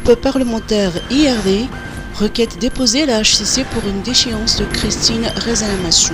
groupe parlementaire IRD, requête déposée à la HCC pour une déchéance de Christine Razanamassou.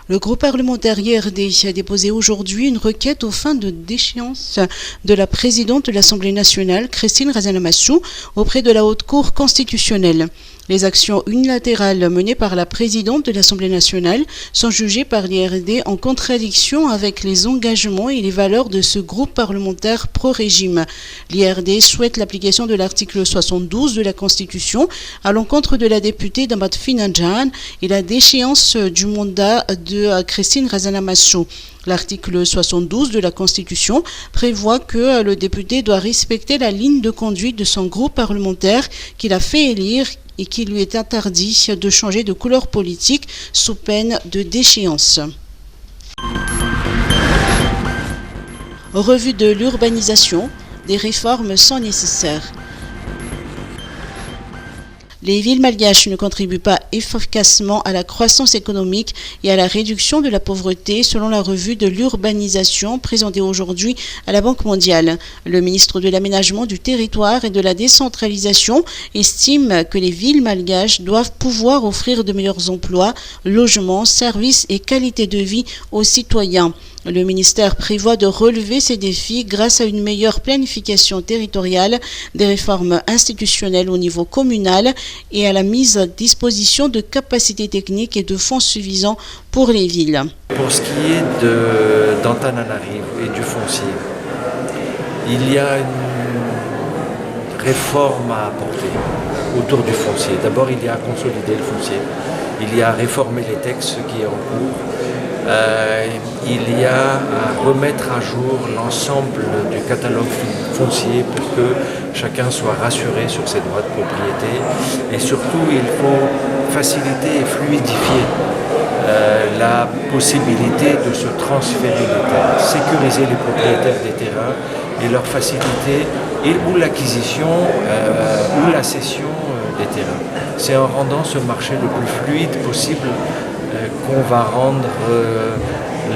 Le groupe parlementaire IRD a déposé aujourd'hui une requête aux fins de déchéance de la présidente de l'Assemblée nationale, Christine Razanamassou, auprès de la Haute Cour constitutionnelle. Les actions unilatérales menées par la présidente de l'Assemblée nationale sont jugées par l'IRD en contradiction avec les engagements et les valeurs de ce groupe parlementaire pro-régime. L'IRD souhaite l'application de l'article 72 de la Constitution à l'encontre de la députée Damat Finadjan et la déchéance du mandat de Christine Razanamassou. L'article 72 de la Constitution prévoit que le député doit respecter la ligne de conduite de son groupe parlementaire qu'il a fait élire et qu'il lui est interdit de changer de couleur politique sous peine de déchéance. Revue de l'urbanisation, des réformes sont nécessaires. Les villes malgaches ne contribuent pas efficacement à la croissance économique et à la réduction de la pauvreté selon la revue de l'urbanisation présentée aujourd'hui à la Banque mondiale. Le ministre de l'Aménagement du territoire et de la décentralisation estime que les villes malgaches doivent pouvoir offrir de meilleurs emplois, logements, services et qualité de vie aux citoyens. Le ministère prévoit de relever ces défis grâce à une meilleure planification territoriale, des réformes institutionnelles au niveau communal et à la mise à disposition de capacités techniques et de fonds suffisants pour les villes. Pour ce qui est d'Antananarivo et du foncier, il y a une réforme à apporter autour du foncier. D'abord, il y a à consolider le foncier. Il y a à réformer les textes, ce qui est en cours. Il y a à remettre à jour l'ensemble du catalogue foncier pour que chacun soit rassuré sur ses droits de propriété. Et surtout, il faut faciliter et fluidifier la possibilité de se transférer des terrains, sécuriser les propriétaires des terrains et leur faciliter ou l'acquisition ou la cession des terrains. C'est en rendant ce marché le plus fluide possible qu'on va rendre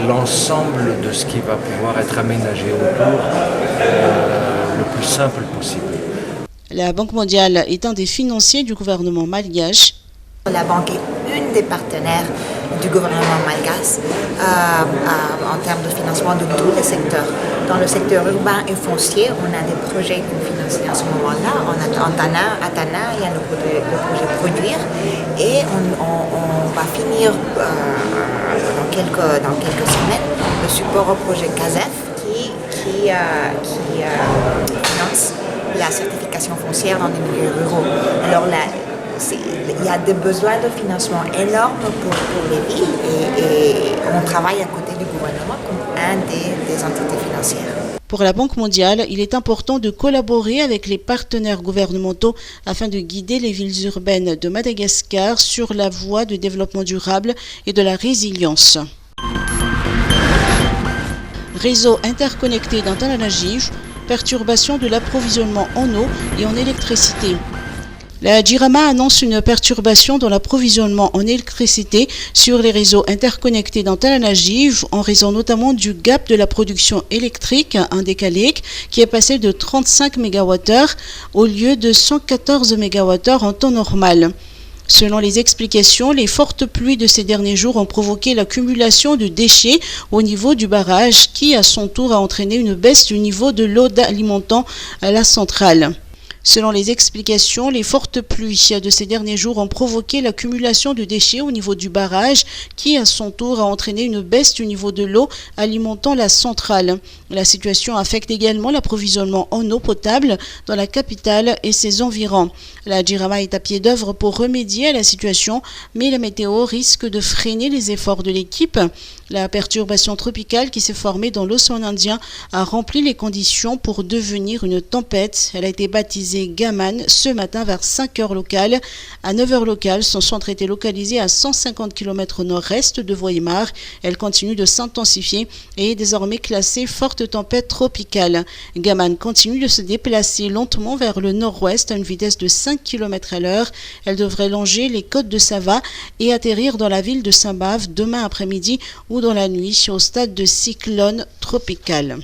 l'ensemble de ce qui va pouvoir être aménagé autour le plus simple possible. La Banque mondiale est un des financiers du gouvernement malgache. La banque est une des partenaires du gouvernement malgache en termes de financement de tous les secteurs. Dans le secteur urbain et foncier, on a des projets qu'on finance à ce moment-là. On a Atana, il y a le projet Produire et on va finir dans quelques semaines le support au projet CASEF qui finance la certification foncière dans les milieux ruraux. Alors là, il y a des besoins de financement énormes pour les villes et on travaille à côté du gouvernement comme un des entités financières. Pour la Banque mondiale, il est important de collaborer avec les partenaires gouvernementaux afin de guider les villes urbaines de Madagascar sur la voie de développement durable et de la résilience. Réseau interconnecté d'Antananarivo, perturbation de l'approvisionnement en eau et en électricité. La JIRAMA annonce une perturbation dans l'approvisionnement en électricité sur les réseaux interconnectés d'Antananarivo en raison notamment du gap de la production électrique indécalique qui est passé de 35 MWh au lieu de 114 MWh en temps normal. Selon les explications, les fortes pluies de ces derniers jours ont provoqué l'accumulation de déchets au niveau du barrage qui, à son tour, a entraîné une baisse du niveau de l'eau alimentant la centrale. Selon les explications, les fortes pluies de ces derniers jours ont provoqué l'accumulation de déchets au niveau du barrage qui, à son tour, a entraîné une baisse du niveau de l'eau alimentant la centrale. La situation affecte également l'approvisionnement en eau potable dans la capitale et ses environs. La JIRAMA est à pied d'œuvre pour remédier à la situation, mais la météo risque de freiner les efforts de l'équipe. La perturbation tropicale qui s'est formée dans l'océan Indien a rempli les conditions pour devenir une tempête. Elle a été baptisée Gaman ce matin vers 5 heures locales. À 9 heures locales, son centre était localisé à 150 km au nord-est de Voimar. Elle continue de s'intensifier et est désormais classée forte tempête tropicale. Gaman continue de se déplacer lentement vers le nord-ouest à une vitesse de 5 km à l'heure. Elle devrait longer les côtes de Sava et atterrir dans la ville de Saint-Bave demain après-midi ou dans la nuit au stade de cyclone tropical.